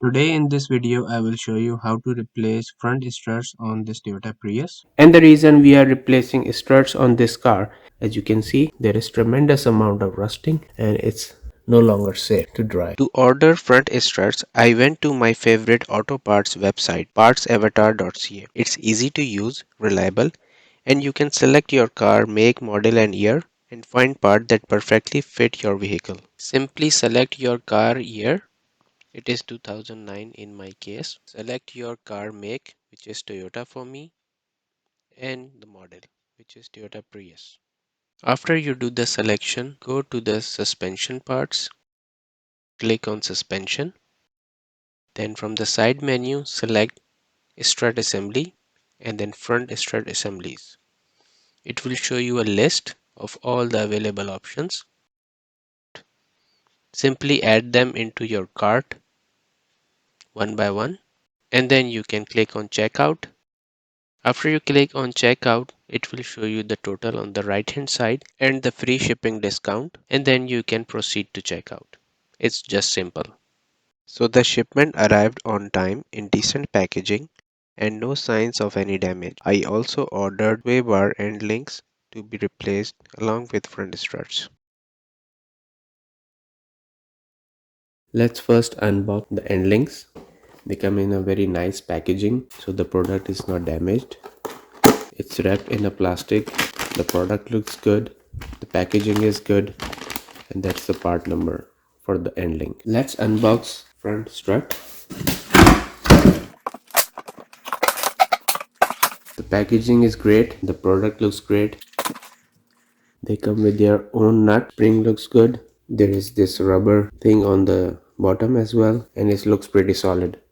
Today in this video I will show you how to replace front struts on this Toyota Prius. And the reason we are replacing struts on this car, as you can see, there is tremendous amount of rusting and it's no longer safe to drive. To order front struts, I went to my favorite auto parts website, partsavatar.ca. It's easy to use, reliable, and you can select your car, make, model and year and find part that perfectly fit your vehicle. Simply select your car year. It is 2009 in my case. Select your car make, which is Toyota for me, and the model, which is Toyota Prius. After you do the selection, go to the suspension parts, click on suspension. Then from the side menu, select strut assembly and then front strut assemblies. It will show you a list of all the available options. Simply add them into your cart one by one, and then you can click on checkout. After you click on checkout, it will show you the total on the right hand side and the free shipping discount, and then you can proceed to checkout. It's just simple. So the shipment arrived on time in decent packaging and no signs of any damage. I also ordered sway bar end links to be replaced along with front struts. Let's first unbox the end links. They come in a very nice packaging, so the product is not damaged. It's wrapped in a plastic. The product looks good. The packaging is good. And that's the part number for the end link. Let's unbox front strut. The packaging is great. The product looks great. They come with their own nut. Spring looks good. There is this rubber thing on the bottom as well, and it looks pretty solid.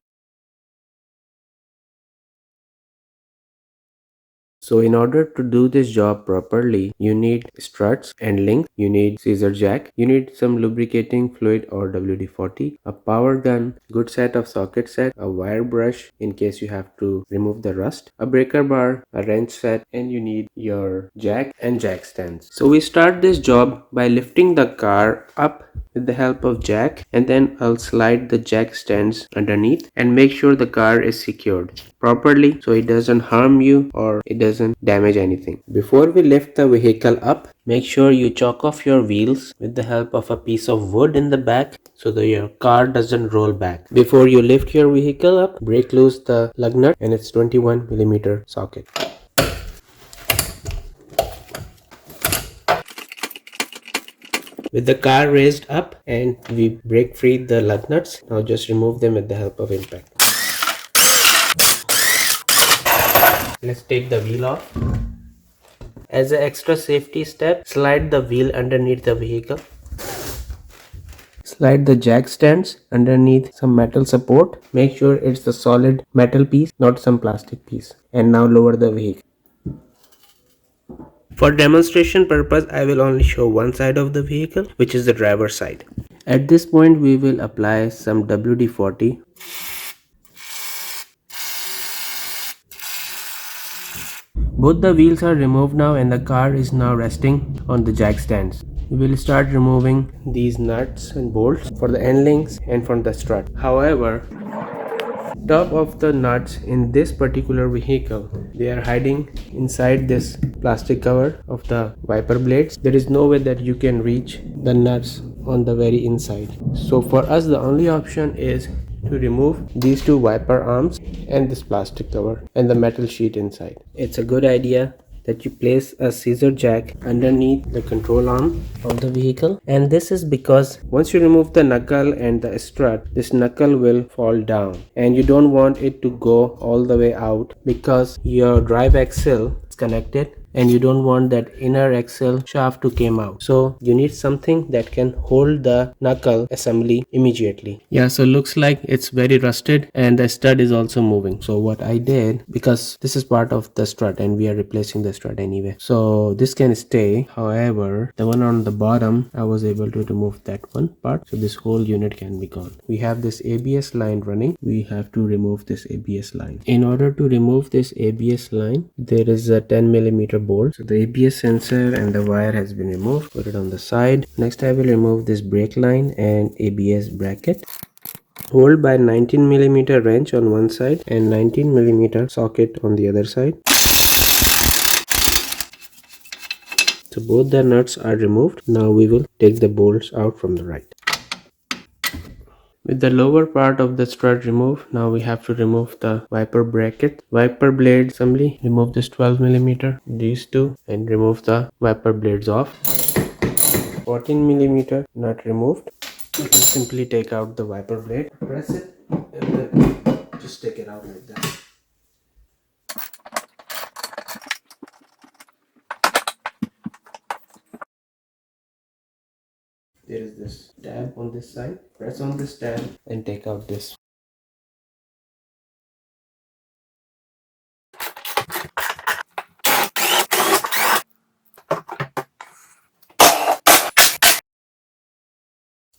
So in order to do this job properly, you need struts and links, you need scissor jack, you need some lubricating fluid or WD-40, a power gun, good set of socket set, a wire brush in case you have to remove the rust, a breaker bar, a wrench set, and you need your jack and jack stands. So we start this job by lifting the car up with the help of jack, and then I'll slide the jack stands underneath and make sure the car is secured properly so it doesn't harm you or it doesn't damage anything. Before we lift the vehicle up, make sure you chalk off your wheels with the help of a piece of wood in the back so that your car doesn't roll back. Before you lift your vehicle up, break loose the lug nut and its 21mm socket. With the car raised up and we break free the lug nuts, now just remove them with the help of impact. Let's take the wheel off. As an extra safety step, slide the wheel underneath the vehicle. Slide the jack stands underneath some metal support. Make sure it's the solid metal piece, not some plastic piece. And now lower the vehicle. For demonstration purpose, I will only show one side of the vehicle, which is the driver's side. At this point, we will apply some WD-40. Both the wheels are removed now and the car is now resting on the jack stands. We will start removing these nuts and bolts for the end links and from the strut. However, top of the nuts in this particular vehicle, they are hiding inside this plastic cover of the wiper blades. There is no way that you can reach the nuts on the very inside. So for us, the only option is to remove these two wiper arms and this plastic cover and the metal sheet inside. It's a good idea that you place a scissor jack underneath the control arm of the vehicle, and this is because once you remove the knuckle and the strut, this knuckle will fall down and you don't want it to go all the way out because your drive axle is connected and you don't want that inner axle shaft to come out. So you need something that can hold the knuckle assembly immediately. Yeah, so looks like it's very rusted and the stud is also moving. So what I did, because this is part of the strut and we are replacing the strut anyway, so this can stay. However, the one on the bottom, I was able to remove that one part, so this whole unit can be gone. We have this ABS line running. We have to remove this ABS line. In order to remove this ABS line, there is a 10mm bolt. So the ABS sensor and the wire has been removed. Put it on the side. Next I will remove this brake line and ABS bracket. Hold by 19mm wrench on one side and 19mm socket on the other side. So both the nuts are removed. Now we will take the bolts out from the right. With the lower part of the strut removed, now we have to remove the wiper bracket, wiper blade assembly. Remove this 12mm, these two, and remove the wiper blades off. 14mm nut removed. You can simply take out the wiper blade, press it, and then just take it out like that. There is this tab on this side. Press on this tab and take out this.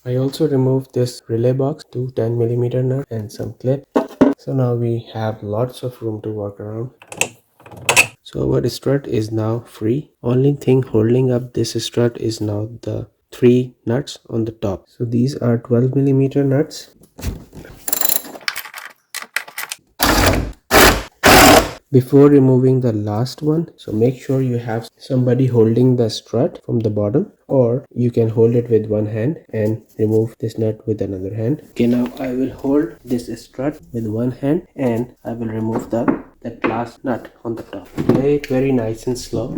I also removed this relay box, two 10mm nuts and some clip. So now we have lots of room to work around. So our strut is now free. Only thing holding up this strut is now the three nuts on the top. So these are 12mm nuts. Before removing the last one, so make sure you have somebody holding the strut from the bottom, or you can hold it with one hand and remove this nut with another hand. Okay, now I will hold this strut with one hand and I will remove that last nut on the top. Play it very nice and slow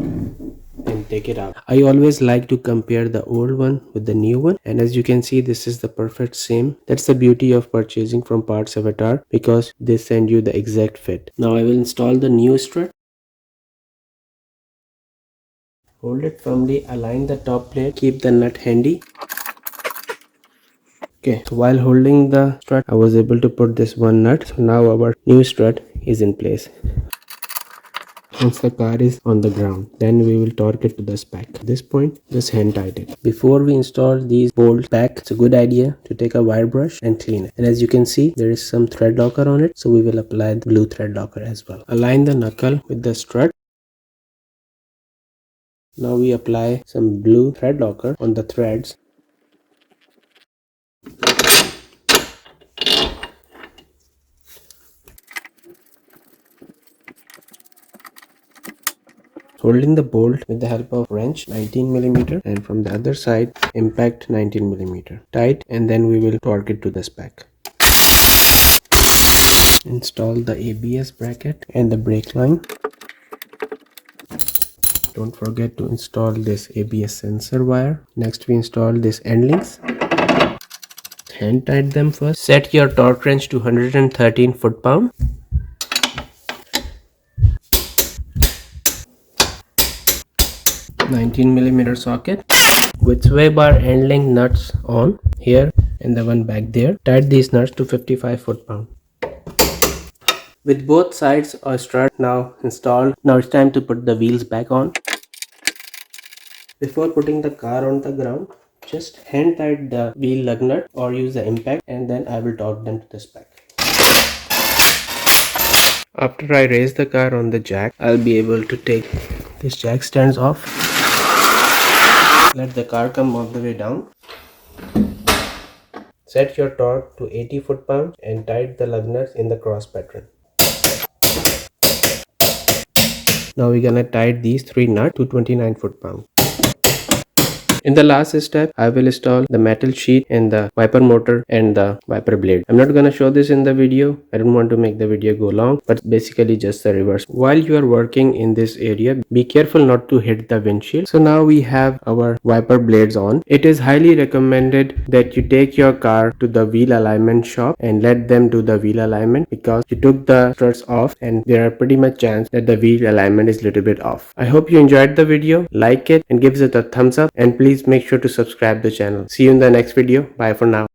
and take it out. I always like to compare the old one with the new one, and as you can see, this is the perfect same. That's the beauty of purchasing from Parts Avatar, because they send you the exact fit. Now I will install the new strut. Hold it firmly, align the top plate, keep the nut handy. Okay, so while holding the strut, I was able to put this one nut. So now our new strut is in place. Once the car is on the ground, then we will torque it to the spec. At this point, just hand tighten it. Before we install these bolts back, it's a good idea to take a wire brush and clean it. And as you can see, there is some thread locker on it, so we will apply the blue thread locker as well. Align the knuckle with the strut. Now we apply some blue thread locker on the threads. Holding the bolt with the help of wrench 19mm, and from the other side impact 19mm. Tight, and then we will torque it to the spec. Install the ABS bracket and the brake line. Don't forget to install this ABS sensor wire. Next we install this end links. Hand tight them first. Set your torque wrench to 113 foot-pound. $19mm socket. With sway bar end link nuts on here and the one back there. Tight these nuts to 55 foot-pound. With both sides of strut now installed, now it's time to put the wheels back on. Before putting the car on the ground, just hand tight the wheel lug nut or use the impact, and then I will torque them to the spec. After I raise the car on the jack, I'll be able to take this jack stands off. Let the car come all the way down. Set your torque to 80 foot-pound and tight the lug nuts in the cross pattern. Now we're gonna tight these three nuts to 29 foot-pound. In the last step, I will install the metal sheet and the wiper motor and the wiper blade. I'm not gonna show this in the video. I don't want to make the video go long, but basically just the reverse. While you are working in this area, be careful not to hit the windshield. So now we have our wiper blades on. It is highly recommended that you take your car to the wheel alignment shop and let them do the wheel alignment, because you took the struts off and there are pretty much chance that the wheel alignment is a little bit off. I hope you enjoyed the video. Like it and give it a thumbs up, and please make sure to subscribe the channel. See you in the next video. Bye for now.